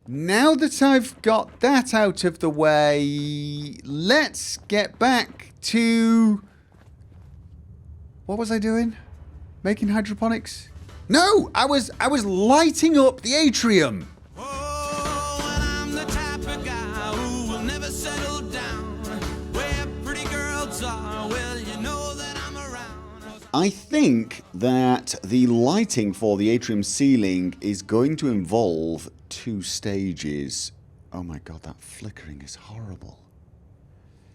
Now that I've got that out of the way, let's get back to... What was I doing? Making hydroponics? No! I was lighting up the atrium! Oh, and I'm the type of guy who will never settle down. Where pretty girls are, well, you know that I'm around. I think that the lighting for the atrium ceiling is going to involve 2 stages. Oh my god, that flickering is horrible.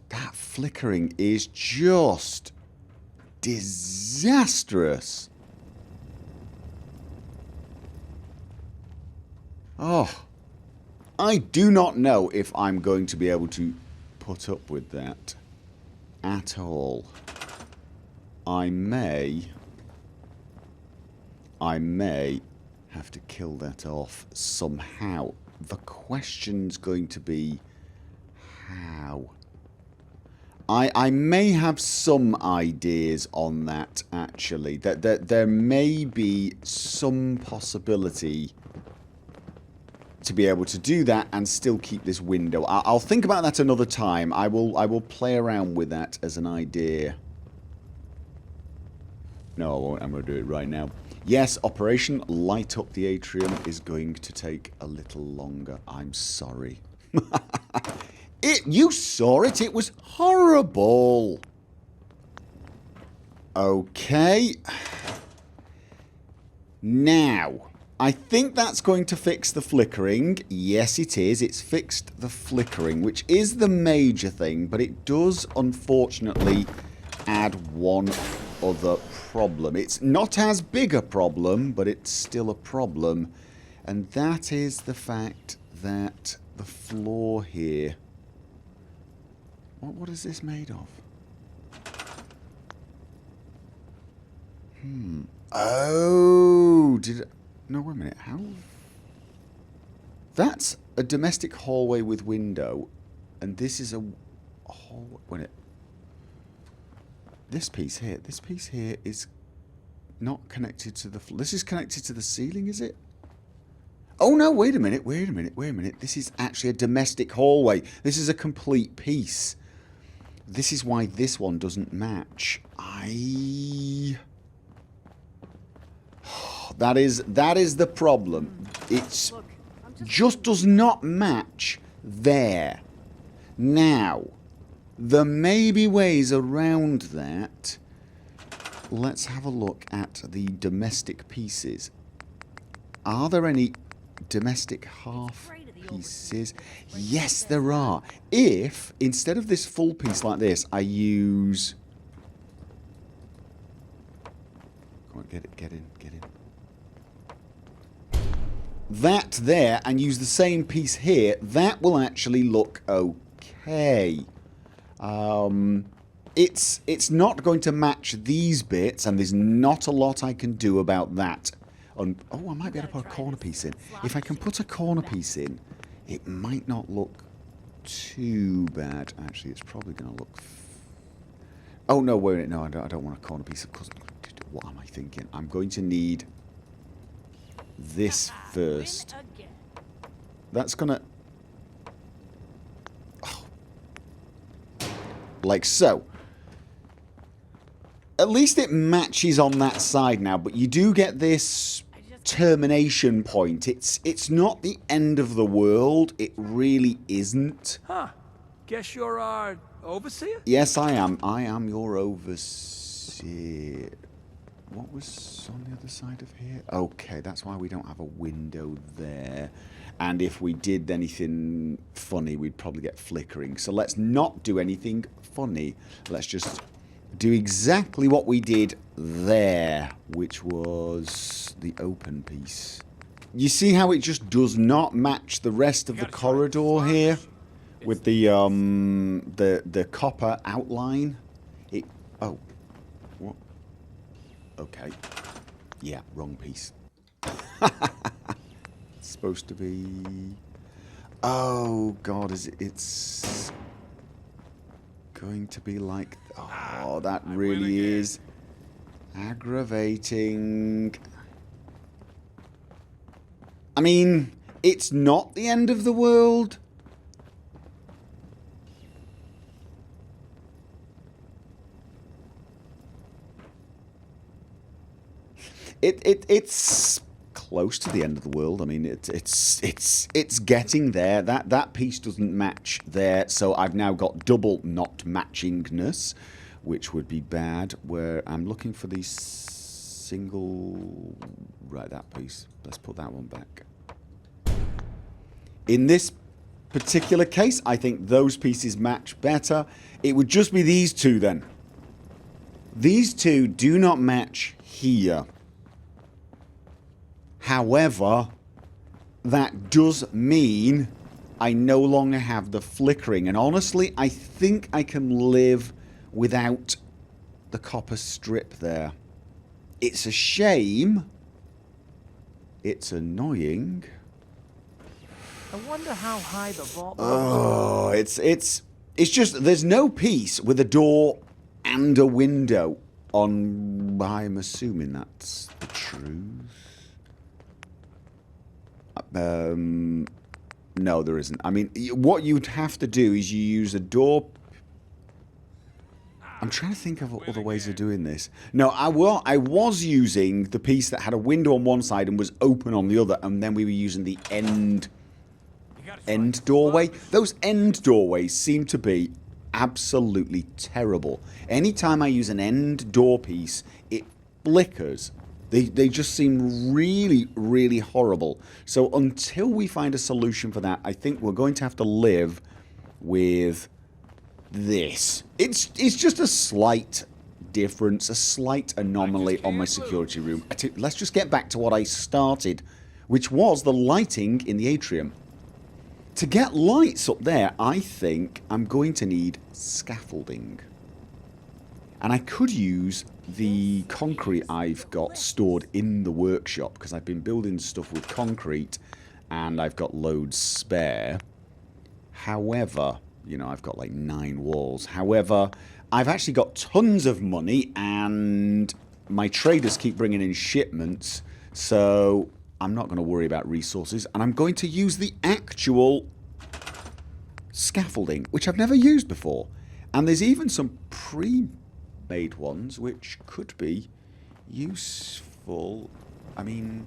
That flickering is just disastrous. Oh, I do not know if I'm going to be able to put up with that at all. I may have to kill that off somehow. The question's going to be how. I may have some ideas on that, actually. That there may be some possibility to be able to do that and still keep this window. I'll think about that another time. I will play around with that as an idea. No, I won't. I'm going to do it right now. Yes, Operation Light Up the Atrium is going to take a little longer. I'm sorry. You saw it. It was horrible. Okay. Now, I think that's going to fix the flickering. Yes, it is. It's fixed the flickering, which is the major thing, but it does, unfortunately, add one other problem. It's not as big a problem, but it's still a problem, and that is the fact that the floor here... What is this made of? Oh, did it... No, wait a minute. How... That's a domestic hallway with window, and this is a hallway... Wait a minute. This piece here is not connected to the... This is connected to the ceiling, is it? Oh, no, wait a minute. This is actually a domestic hallway. This is a complete piece. This is why this one doesn't match. That is the problem. It just does not match there. Now, there may be ways around that. Let's have a look at the domestic pieces. Are there any domestic half pieces? Yes, there are. If, instead of this full piece like this, I use... Come on, get in. That there, and use the same piece here, that will actually look okay. It's not going to match these bits, and there's not a lot I can do about that. Oh, I might be able to put a corner piece in. If I can put a corner piece in, it might not look too bad. Actually, it's probably going to look... Oh, no, wait a minute. No, I don't want a corner piece. Of course, what am I thinking? I'm going to need this first. That's going to... Oh. Like so. At least it matches on that side now, but you do get this termination point. It's not the end of the world. It really isn't. Huh. Guess you're our overseer? Yes, I am. I am your overseer. What was on the other side of here? Okay, that's why we don't have a window there. And if we did anything funny, we'd probably get flickering. So let's not do anything funny. Let's just do exactly what we did there, which was the open piece. You see how it just does not match the rest of the corridor here with the copper outline? Oh, what? Okay. Yeah, wrong piece. It's supposed to be... Oh, God, it's going to be like... Oh, that really is aggravating. I mean, It's not the end of the world. It's close to the end of the world. I mean, it's getting there. That piece doesn't match there, so I've now got double not matchingness, which would be bad. Where I'm looking for these single, right? That piece. Let's put that one back. In this particular case, I think those pieces match better. It would just be these two then. These two do not match here. However, that does mean I no longer have the flickering. And honestly, I think I can live without the copper strip there. It's a shame. It's annoying. I wonder how high the vault. Oh, it's just there's no piece with a door and a window on. I'm assuming that's the truth. No, there isn't. I mean, what you'd have to do is you use a door. I'm trying to think of other ways of doing this. No, I was using the piece that had a window on one side and was open on the other, and then we were using the end doorway. Those end doorways seem to be absolutely terrible. Anytime I use an end door piece, it flickers. They just seem really, really horrible. So until we find a solution for that, I think we're going to have to live with this. It's just a slight difference, a slight anomaly on my security room. Let's just get back to what I started, which was the lighting in the atrium. To get lights up there, I think I'm going to need scaffolding. And I could use the concrete I've got stored in the workshop, because I've been building stuff with concrete and I've got loads spare. However, you know, I've got like 9 walls. However, I've actually got tons of money and my traders keep bringing in shipments, so I'm not going to worry about resources, and I'm going to use the actual scaffolding, which I've never used before. And there's even some pre-made ones which could be useful. I mean,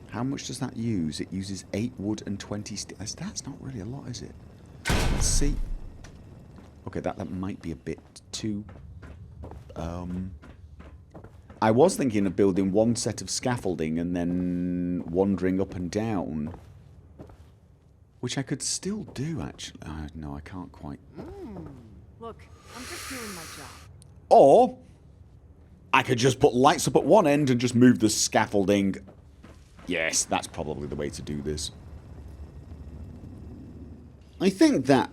how much does that use? It uses 8 wood and 20 steel. That's not really a lot, is it? Let's see. Okay, that might be a bit too... I was thinking of building one set of scaffolding and then wandering up and down. Which I could still do, actually. No, I can't quite. Look, I'm just doing my job. Or I could just put lights up at one end and just move the scaffolding. Yes, that's probably the way to do this. I think that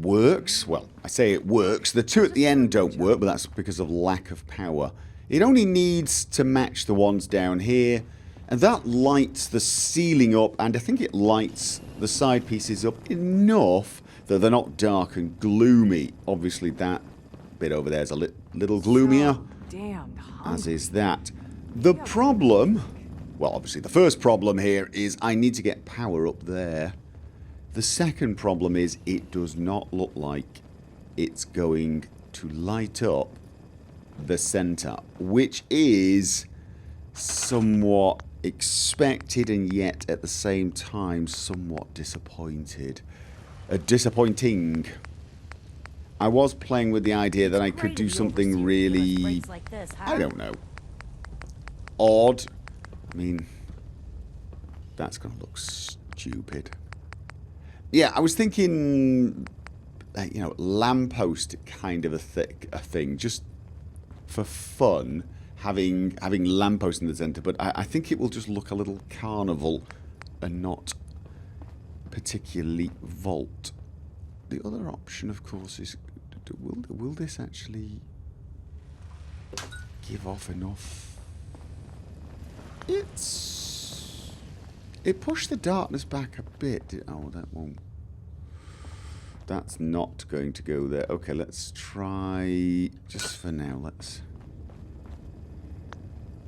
works. Well, I say it works. The two at the end don't work, but that's because of lack of power. It only needs to match the ones down here, and that lights the ceiling up, and I think it lights the side pieces up enough that they're not dark and gloomy. Obviously that bit over there is a little gloomier, as is that. The problem, well, obviously the first problem here is I need to get power up there. The second problem is it does not look like it's going to light up the center, which is somewhat expected and yet at the same time somewhat disappointing. I was playing with the idea that I could do something really, I don't know, odd. I mean, that's going to look stupid. Yeah, I was thinking, you know, lamppost kind of a thing, just for fun, having lampposts in the centre, but I think it will just look a little carnival and not particularly vault. The other option, of course, is will this actually give off enough? It pushed the darkness back a bit. Oh, that won't. That's not going to go there. Okay, let's try, just for now, let's...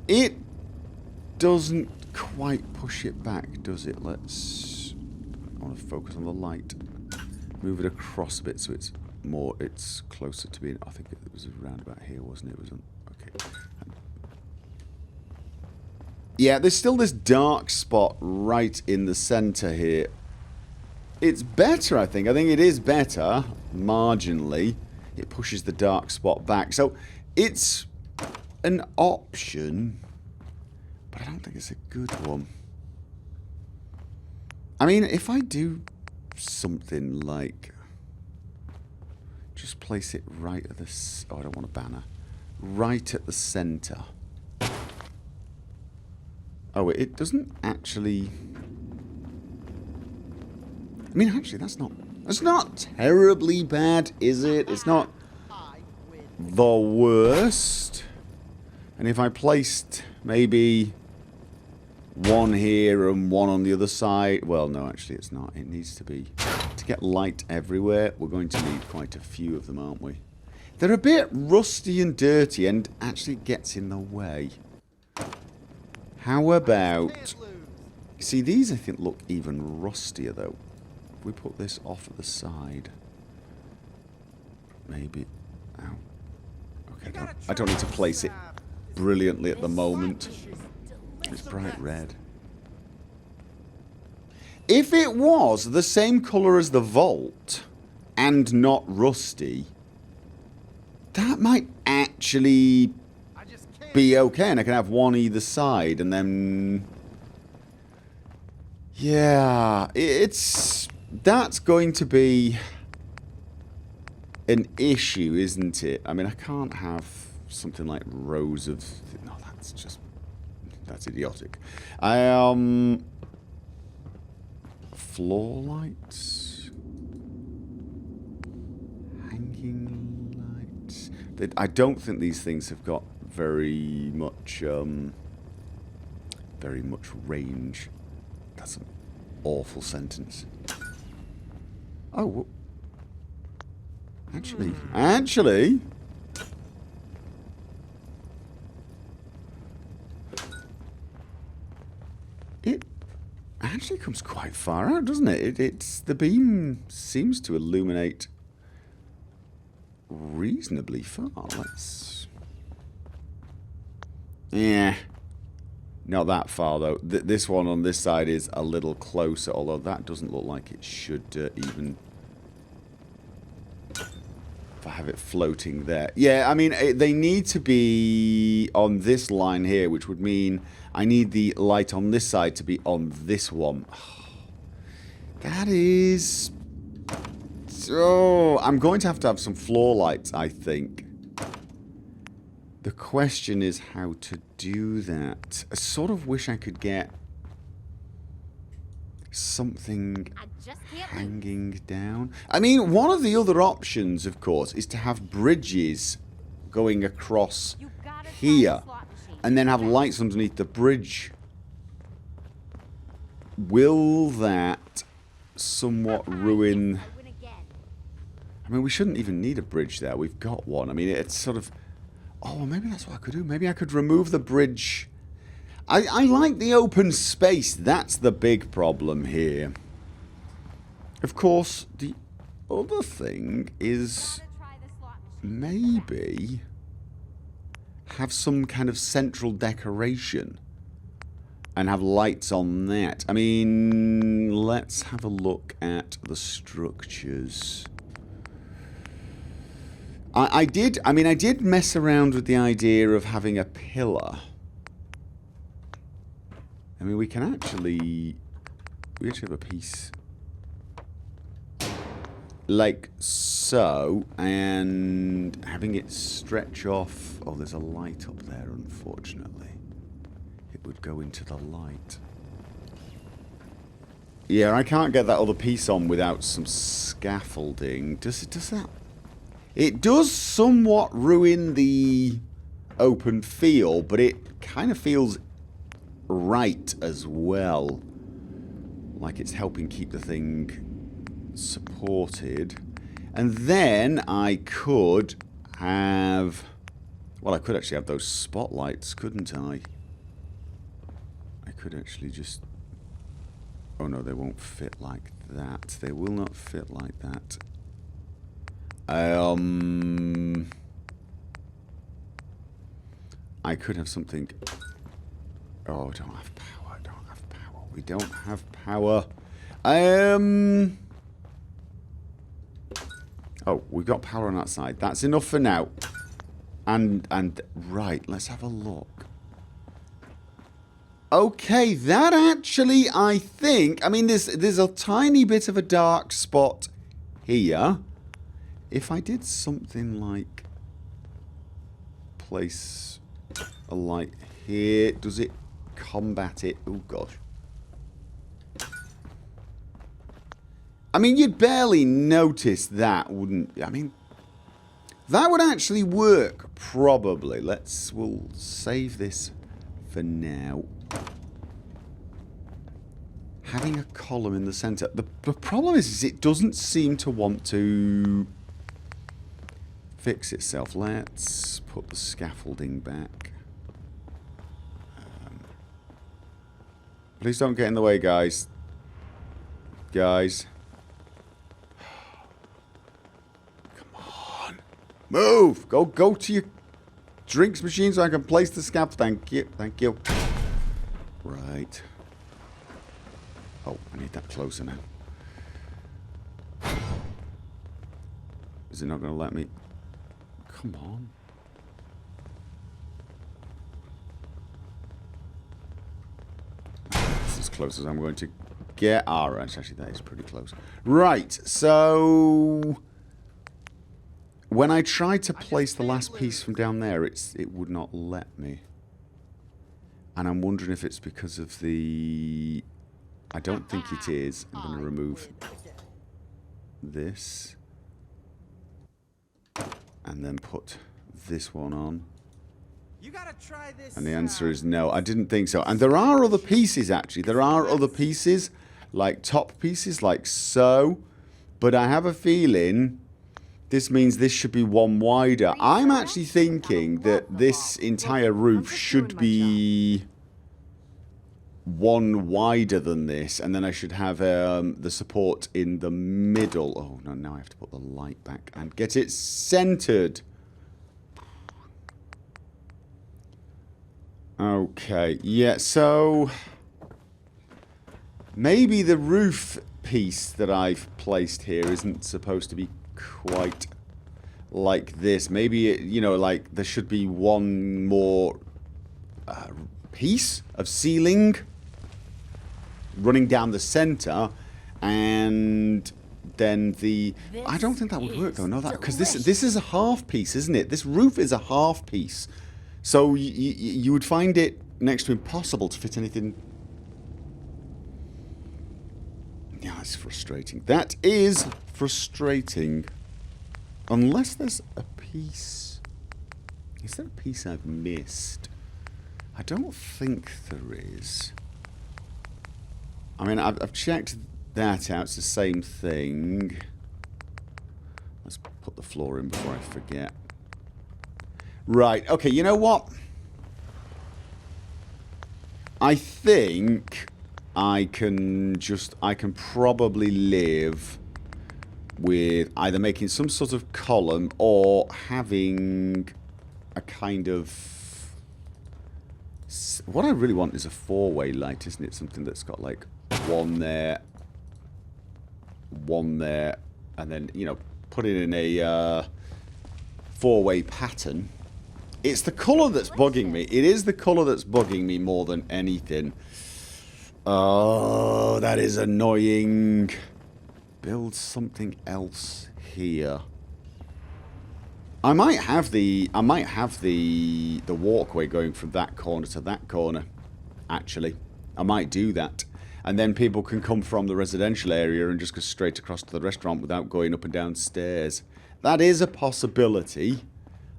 It doesn't quite push it back, does it? Let's I want to focus on the light. Move it across a bit so it's more, it's closer to being, I think it was around about here, wasn't it? It was on, okay. Yeah, there's still this dark spot right in the center here. It's better, I think. I think it is better, marginally. It pushes the dark spot back. So, it's an option, but I don't think it's a good one. I mean, if I do something like... just place it right at the... oh, I don't want a banner. Right at the center. Oh, it doesn't actually... I mean, actually, that's not terribly bad, is it? It's not the worst. And if I placed maybe one here and one on the other side... well, no, actually, it's not. It needs to be... to get light everywhere, we're going to need quite a few of them, aren't we? They're a bit rusty and dirty, and actually gets in the way. How about... see, these, I think, look even rustier, though. If we put this off at the side... maybe... ow. Okay, I don't need to place it brilliantly at the moment. It's bright red. If it was the same colour as the Vault, and not rusty, that might actually be okay, and I can have one either side, and then... yeah, that's going to be an issue, isn't it? I mean, I can't have something like rows of... no, that's just... that's idiotic. Floor lights? Hanging lights? I don't think these things have got very much range. That's an awful sentence. Oh, actually, it actually comes quite far out, doesn't it? It's the beam seems to illuminate reasonably far. Let's... yeah. Not that far, though. This one on this side is a little closer, although that doesn't look like it should even... if I have it floating there. Yeah, I mean, they need to be on this line here, which would mean I need the light on this side to be on this one. That is... so... I'm going to have some floor lights, I think. The question is how to do that. I sort of wish I could get something hanging down. I mean, one of the other options, of course, is to have bridges going across here and then have lights underneath the bridge. Will that somewhat ruin... I mean, we shouldn't even need a bridge there. We've got one. I mean, it's sort of... oh, well, maybe that's what I could do. Maybe I could remove the bridge. I like the open space. That's the big problem here. Of course, the other thing is maybe have some kind of central decoration and have lights on that. I mean, let's have a look at the structures. I did mess around with the idea of having a pillar. I mean, we actually have a piece like so, and having it stretch off. Oh, there's a light up there, unfortunately. It would go into the light. Yeah, I can't get that other piece on without some scaffolding. Does that... it does somewhat ruin the open feel, but it kind of feels right as well. Like it's helping keep the thing supported. And then I could have... well, I could actually have those spotlights, couldn't I? I could actually just... oh no, they won't fit like that. They will not fit like that. I could have something... Oh, I don't have power. I don't have power. We don't have power. Oh, we've got power on that side. That's enough for now. And right, let's have a look. Okay, that actually, I think... I mean, there's a tiny bit of a dark spot here. If I did something like... place a light here, does it combat it? Oh, gosh. I mean, you'd barely notice that, wouldn't you? I mean, that would actually work, probably. We'll save this for now. Having a column in the center. The problem is it doesn't seem to want to fix itself. Let's put the scaffolding back. Please don't get in the way, guys. Guys. Move! Go to your drinks machine so I can place the scaffold. Thank you. Thank you. Right. Oh, I need that closer now. Is it not going to let me? Come on. That's as close as I'm going to get. Alright, actually that is pretty close. Right, so... when I tried to place the last piece from down there, it would not let me. And I'm wondering if it's because of the... I don't think it is. I'm going to remove this. And then put this one on. You gotta try this. And the answer is no. I didn't think so. And there are other pieces, actually. There are other pieces, like top pieces, like so. But I have a feeling... this means this should be one wider. I'm actually thinking that this entire roof should be one wider than this, and then I should have the support in the middle. Oh, no, now I have to put the light back and get it centered. Okay, yeah, so maybe the roof piece that I've placed here isn't supposed to be quite like this. Maybe it, you know, like there should be one more piece of ceiling running down the center, and then the... I don't think that would work though. No, that because this is a half piece, isn't it? This roof is a half piece, so you would find it next to impossible to fit anything. Yeah, it's frustrating. That is frustrating. Unless there's a piece... Is there a piece I've missed? I don't think there is. I mean, I've checked that out. It's the same thing. Let's put the floor in before I forget. Right, okay, you know what? I think I can probably live with either making some sort of column or having a kind of... What I really want is a four-way light, isn't it? Something that's got like one there, and then, you know, put it in a four-way pattern. It's the colour that's bugging me. It is the colour that's bugging me more than anything. Oh, that is annoying. Build something else here. I might have the walkway going from that corner to that corner. Actually, I might do that, and then people can come from the residential area and just go straight across to the restaurant without going up and down stairs. That is a possibility.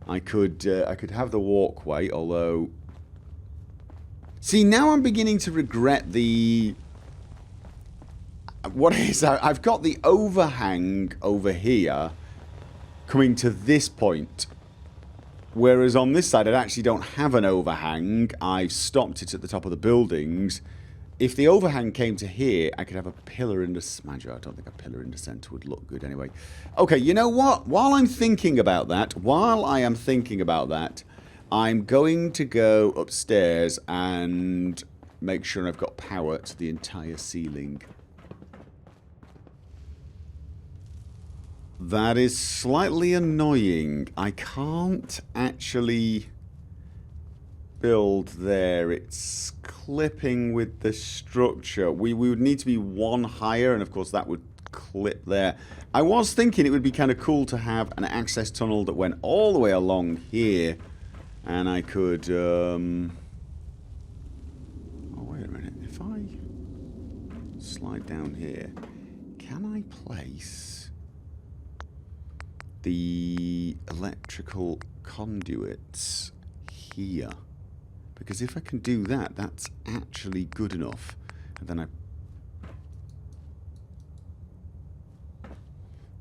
I could have the walkway, although... See, now I'm beginning to regret the... What is that? I've got the overhang over here coming to this point. Whereas on this side, I actually don't have an overhang. I've stopped it at the top of the buildings. if the overhang came to here, I could have a pillar in the... Mind you, I don't think a pillar in the centre would look good anyway. Okay, you know what? While I am thinking about that, I'm going to go upstairs and make sure I've got power to the entire ceiling. That is slightly annoying. I can't actually build there. It's clipping with the structure. We would need to be one higher, and of course that would clip there. I was thinking it would be kind of cool to have an access tunnel that went all the way along here, and I could... Oh, wait a minute. If I slide down here, can I place the electrical conduits here? Because if I can do that, that's actually good enough. And then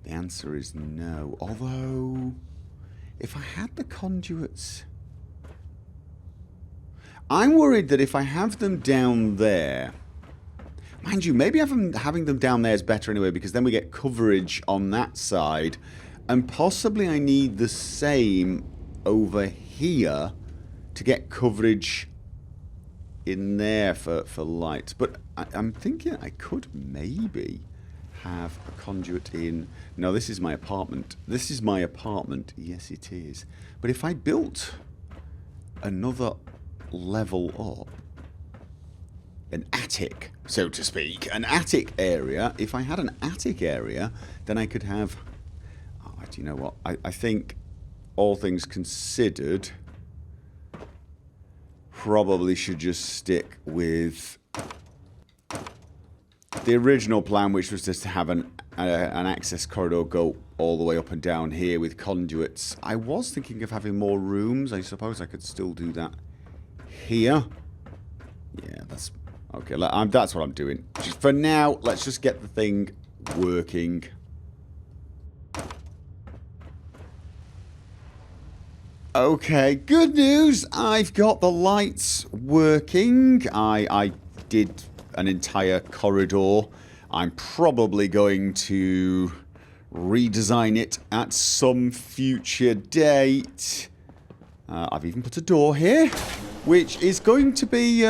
the answer is no. Although, if I had the conduits... I'm worried that if I have them down there... Mind you, maybe having them down there is better anyway, because then we get coverage on that side. And possibly I need the same over here to get coverage in there for light. But I'm thinking I could maybe have a conduit in... No, this is my apartment. This is my apartment. Yes, it is. But if I built another level up, an attic, so to speak, an attic area, if I had an attic area, then I could have... Do you know what? I think, all things considered, probably should just stick with the original plan, which was just to have an access corridor go all the way up and down here with conduits. I was thinking of having more rooms. I suppose I could still do that here. Yeah, that's... Okay, that's what I'm doing. Just for now, let's just get the thing working. Okay, good news. I've got the lights working. I did an entire corridor. I'm probably going to redesign it at some future date. I've even put a door here, which is going to be,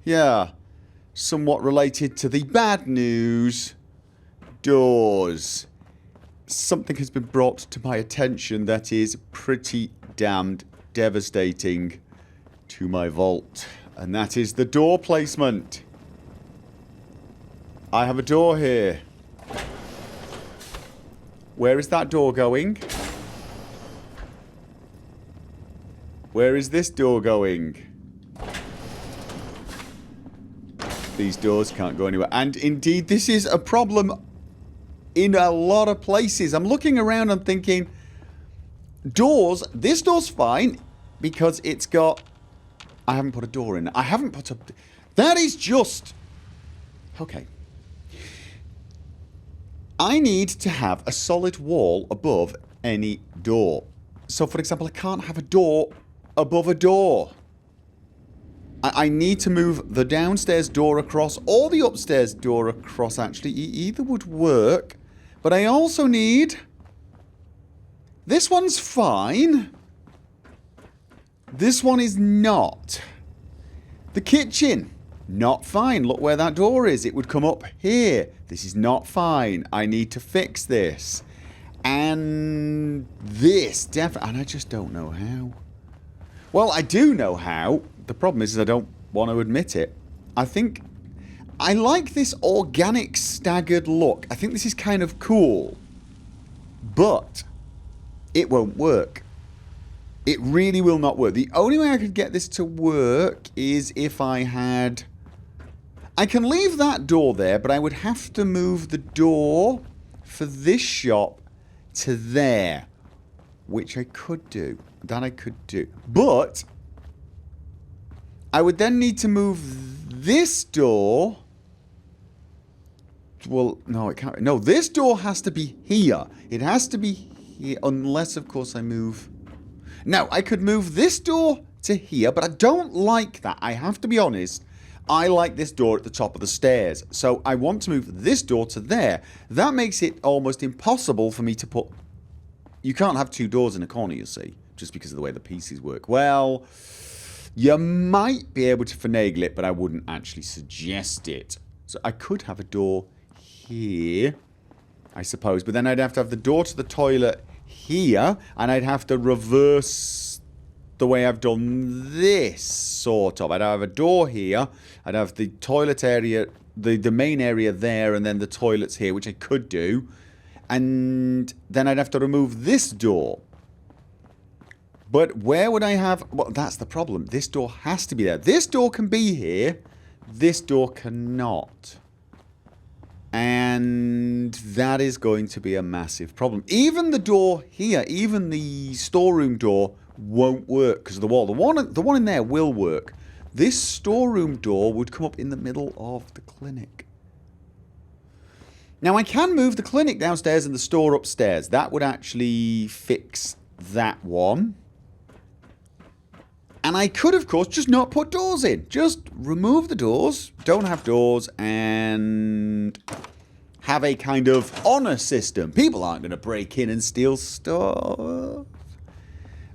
yeah, somewhat related to the bad news. Doors. Something has been brought to my attention that is pretty damned devastating to my vault. And that is the door placement. I have a door here. Where is that door going? Where is this door going? These doors can't go anywhere. And indeed, this is a problem in a lot of places. I'm looking around and thinking, doors, this door's fine because it's got... I haven't put a door in. I haven't put a... That is just... Okay. I need to have a solid wall above any door. So, for example, I can't have a door above a door. I need to move the downstairs door across or the upstairs door across, actually. Either would work. But I also need... This one's fine. This one is not. The kitchen, not fine. Look where that door is. It would come up here. This is not fine. I need to fix this. And this, definitely. And I just don't know how. Well, I do know how. The problem is I don't want to admit it. I think... I like this organic staggered look. I think this is kind of cool. But... it won't work. It really will not work. The only way I could get this to work is if I had... I can leave that door there, but I would have to move the door for this shop to there. Which I could do. That I could do. But... I would then need to move this door... Well, no, it can't... No, this door has to be here. It has to be here, unless, of course, I move... No, I could move this door to here, but I don't like that. I have to be honest. I like this door at the top of the stairs. So I want to move this door to there. That makes it almost impossible for me to put... You can't have two doors in a corner, you see, just because of the way the pieces work. Well, you might be able to finagle it, but I wouldn't actually suggest it. So I could have a door here, I suppose. But then I'd have to have the door to the toilet here, and I'd have to reverse the way I've done this, sort of. I'd have a door here, I'd have the toilet area, the main area there, and then the toilets here, which I could do. And then I'd have to remove this door. But where would I have... Well, that's the problem. This door has to be there. This door can be here. This door cannot. And that is going to be a massive problem. Even the door here, even the storeroom door won't work because of the wall. The one in there will work. This storeroom door would come up in the middle of the clinic. Now, I can move the clinic downstairs and the store upstairs. That would actually fix that one. And I could, of course, just not put doors in. Just remove the doors, don't have doors, and have a kind of honor system. People aren't going to break in and steal stuff.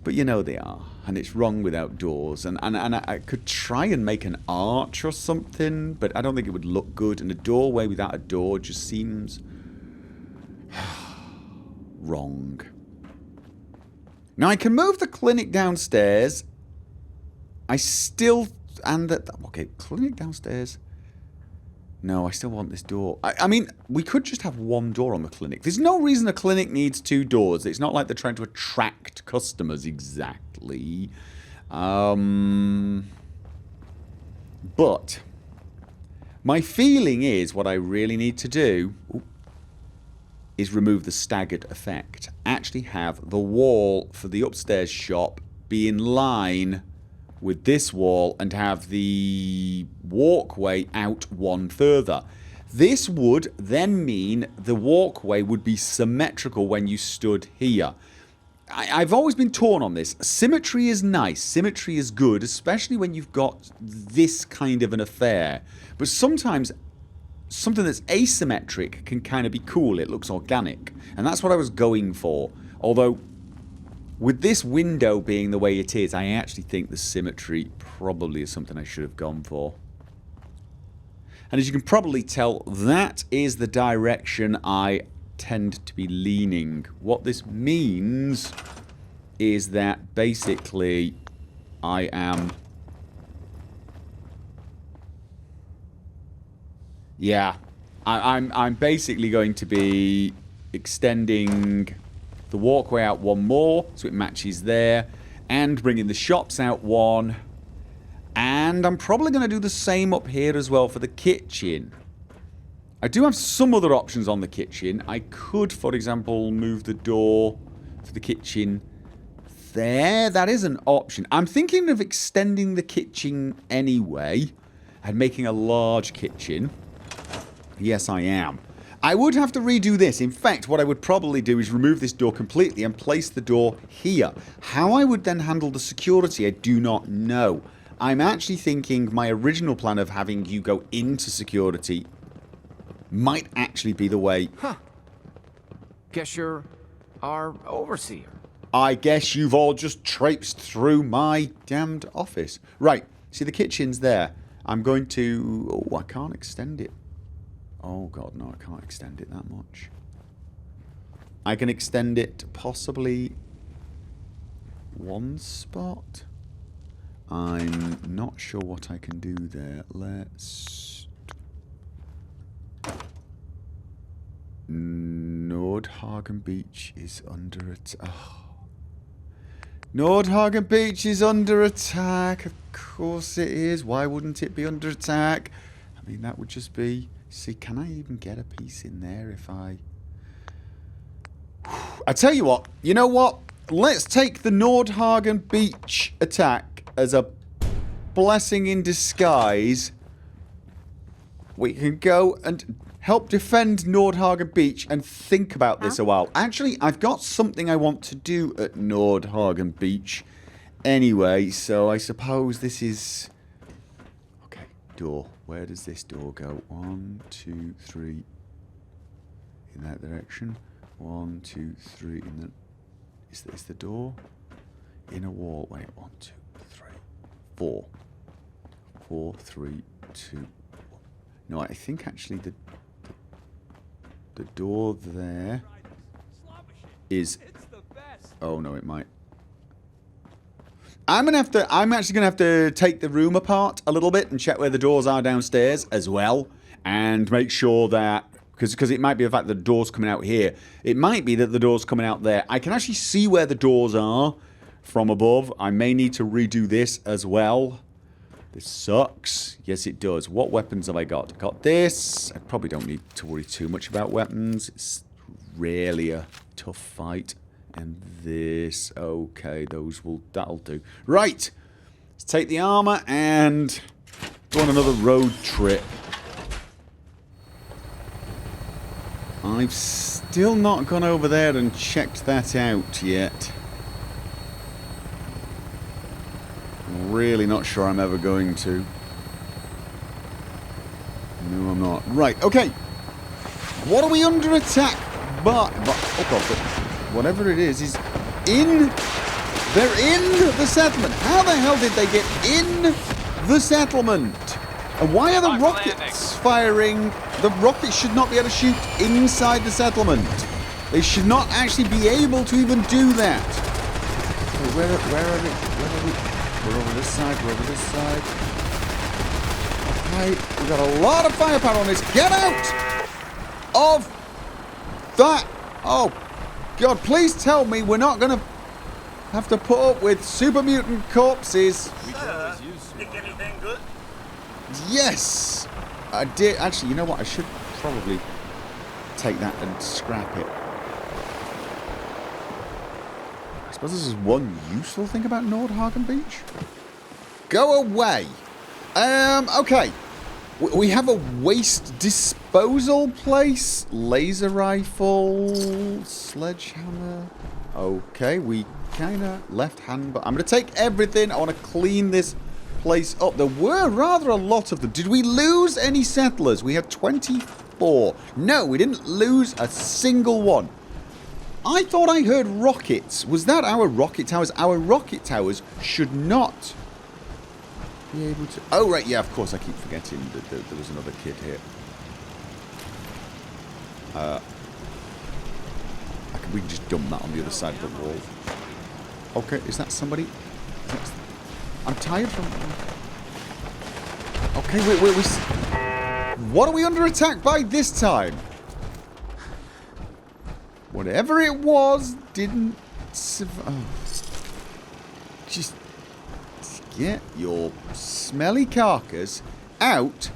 But you know they are. And it's wrong without doors. And I could try and make an arch or something, but I don't think it would look good. And a doorway without a door just seems wrong. Now I can move the clinic downstairs. I still... Okay, clinic downstairs. No, I still want this door. I mean, we could just have one door on the clinic. There's no reason a clinic needs two doors. It's not like they're trying to attract customers exactly. But my feeling is what I really need to do is remove the staggered effect. Actually have the wall for the upstairs shop be in line with this wall and have the walkway out one further. This would then mean the walkway would be symmetrical when you stood here. I've always been torn on this. Symmetry is nice. Symmetry is good, especially when you've got this kind of an affair. But sometimes something that's asymmetric can kind of be cool. It looks organic. And that's what I was going for. Although, with this window being the way it is, I actually think the symmetry probably is something I should have gone for. And as you can probably tell, that is the direction I tend to be leaning. What this means is that basically I am... Yeah, I'm basically going to be extending the walkway out one more, so it matches there, and bringing the shops out one. And I'm probably going to do the same up here as well for the kitchen. I do have some other options on the kitchen. I could, for example, move the door for the kitchen there. That is an option. I'm thinking of extending the kitchen anyway and making a large kitchen. Yes, I am. I would have to redo this. In fact, what I would probably do is remove this door completely and place the door here. How I would then handle the security, I do not know. I'm actually thinking my original plan of having you go into security might actually be the way. Huh. Guess you're our overseer. I guess you've all just traipsed through my damned office. Right, see the kitchen's there. I'm going to... Oh, I can't extend it. Oh god, no, I can't extend it that much. I can extend it possibly one spot. I'm not sure what I can do there. Let's... Nordhagen Beach is under attack. Oh. Nordhagen Beach is under attack. Of course it is. Why wouldn't it be under attack? I mean, that would just be... See, can I even get a piece in there if I... I tell you what. You know what? Let's take the Nordhagen Beach attack as a blessing in disguise. We can go and help defend Nordhagen Beach and think about this a while. Actually, I've got something I want to do at Nordhagen Beach anyway, so I suppose this is... door? Where does this door go? 1, 2, 3. In that direction. 1, 2, 3. In the... Is the door in a wall? Wait, 1, 2, 3, 4. 4, 3, 2, 1. No, I think actually the door there is... Oh, no, it might. I'm actually gonna have to take the room apart a little bit and check where the doors are downstairs as well, and make sure that, because it might be the fact that the door's coming out here. It might be that the door's coming out there. I can actually see where the doors are from above. I may need to redo this as well. This sucks. Yes, it does. What weapons have I got? Got this. I probably don't need to worry too much about weapons. It's rarely a tough fight. And this. Okay, that'll do. Right. Let's take the armor and go on another road trip. I've still not gone over there and checked that out yet. Really not sure I'm ever going to. No, I'm not. Right, okay. What are we under attack? Whatever it is in... They're in the settlement. How the hell did they get in the settlement? And why are the rockets firing? The rockets should not be able to shoot inside the settlement. They should not actually be able to even do that. So where are they? We're over this side. We're over this side. Okay, we've got a lot of firepower on this. Get out of that. Oh, God, please tell me we're not going to have to put up with super mutant corpses. We can always use pick anything good? Yes! I did. Actually, you know what? I should probably take that and scrap it. I suppose this is one useful thing about Nordhagen Beach. Go away! Okay. We have a waste disposal place. Laser rifle. Sledgehammer. Okay, we kind of left hand, but I'm going to take everything. I want to clean this place up. There were rather a lot of them. Did we lose any settlers? We had 24. No, we didn't lose a single one. I thought I heard rockets. Was that our rocket towers? Our rocket towers should not be able to... Oh, right, yeah, of course, I keep forgetting that there was another kid here. We can just dump that on the other side of the wall. Okay, is that somebody? I'm tired from... Okay, what are we under attack by this time? Whatever it was didn't survive. Oh. Just get your smelly carcass out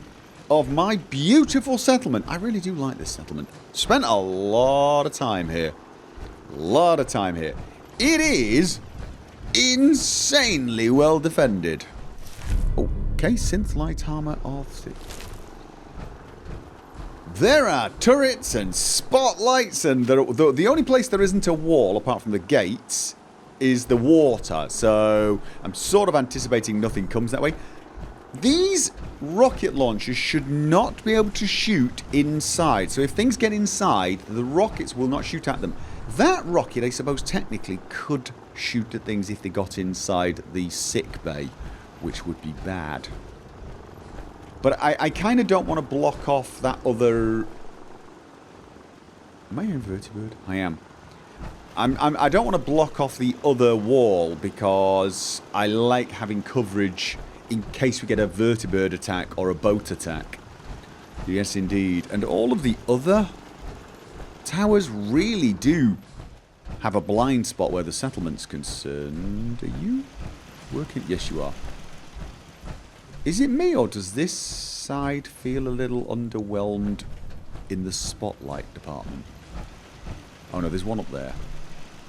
of my beautiful settlement. I really do like this settlement. Spent a lot of time here. It is insanely well defended. Okay, synth light armor of... There are turrets and spotlights, and the only place there isn't a wall, apart from the gates, is the water. So I'm sort of anticipating nothing comes that way. These rocket launchers should not be able to shoot inside. So if things get inside, the rockets will not shoot at them. That rocket, I suppose, technically could shoot at things if they got inside the sick bay, which would be bad. But I kind of don't want to block off that other... Am I an invertibird? I am. I don't want to block off the other wall because I like having coverage in case we get a vertibird attack or a boat attack. Yes, indeed. And all of the other towers really do have a blind spot where the settlement's concerned. Are you working? Yes, you are. Is it me, or does this side feel a little underwhelmed in the spotlight department? Oh no, there's one up there.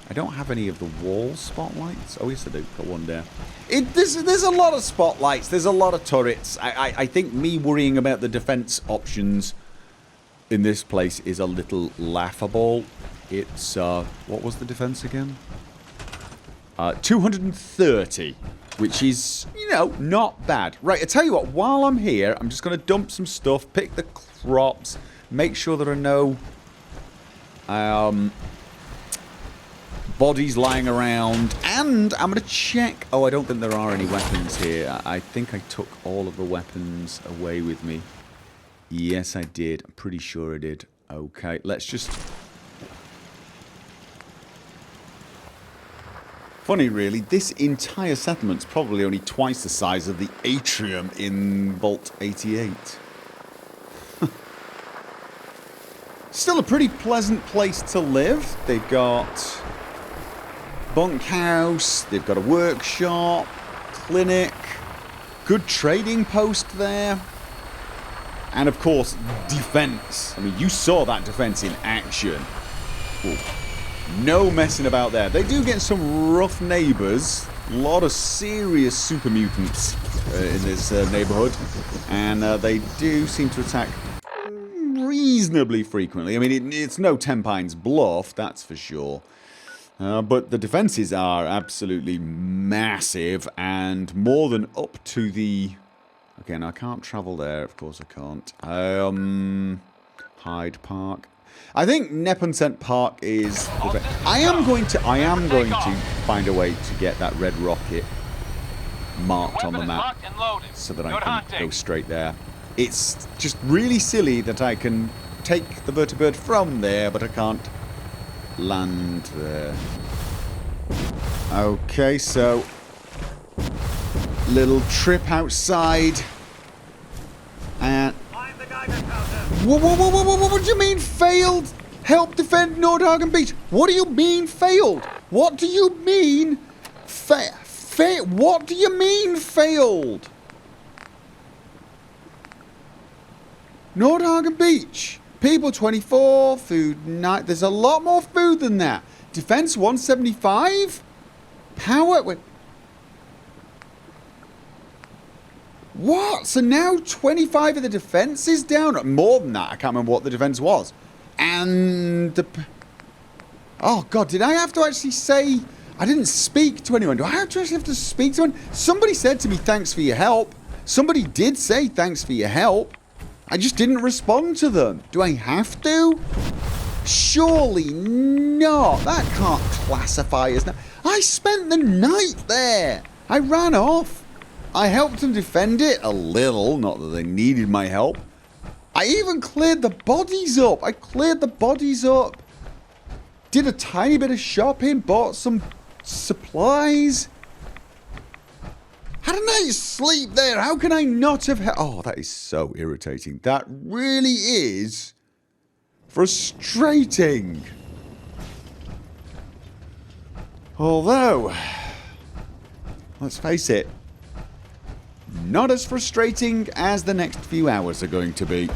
I don't have any of the wall spotlights. Oh yes, I do. Got one there. There's a lot of spotlights. There's a lot of turrets. I think me worrying about the defense options in this place is a little laughable. It's what was the defense again? 230. which is, you know, not bad. Right, I tell you what, while I'm here, I'm just going to dump some stuff, pick the crops, make sure there are no bodies lying around, and I'm going to check. Oh, I don't think there are any weapons here. I think I took all of the weapons away with me. Yes, I did. I'm pretty sure I did. Okay, let's just... Funny, really, this entire settlement's probably only twice the size of the Atrium in Vault 88. Still a pretty pleasant place to live. They've got bunkhouse, they've got a workshop, clinic, good trading post there, and of course, defense. I mean, you saw that defense in action. Ooh. No messing about there. They do get some rough neighbours. A lot of serious super mutants in this neighbourhood. And they do seem to attack reasonably frequently. I mean, it's no 10 Pines Bluff, that's for sure. But the defences are absolutely massive and more than up to the... Again, I can't travel there. Of course I can't. Hyde Park. I think Neponset Park is... I am going to find a way to get that red rocket marked on the map so that I can go straight there. It's just really silly that I can take the vertibird from there, but I can't land there. Okay, so... Little trip outside. And... What do you mean failed? Help defend Nordhagen Beach. What do you mean failed? What do you mean what do you mean failed? Nordhagen Beach. People 24, food 9. There's a lot more food than that. Defense 175? Power... Wait. What? So now 25 of the defense is down? More than that. I can't remember what the defense was. And the... Oh, God. Did I have to actually say... I didn't speak to anyone. Do I actually have to speak to anyone? Somebody said to me, thanks for your help. Somebody did say thanks for your help. I just didn't respond to them. Do I have to? Surely not. That can't classify as... I spent the night there. I ran off. I helped them defend it a little, not that they needed my help. I even cleared the bodies up. I cleared the bodies up. Did a tiny bit of shopping, bought some supplies. Had a night's sleep there. How can I not have... Oh, that is so irritating. That really is frustrating. Although, let's face it, not as frustrating as the next few hours are going to be.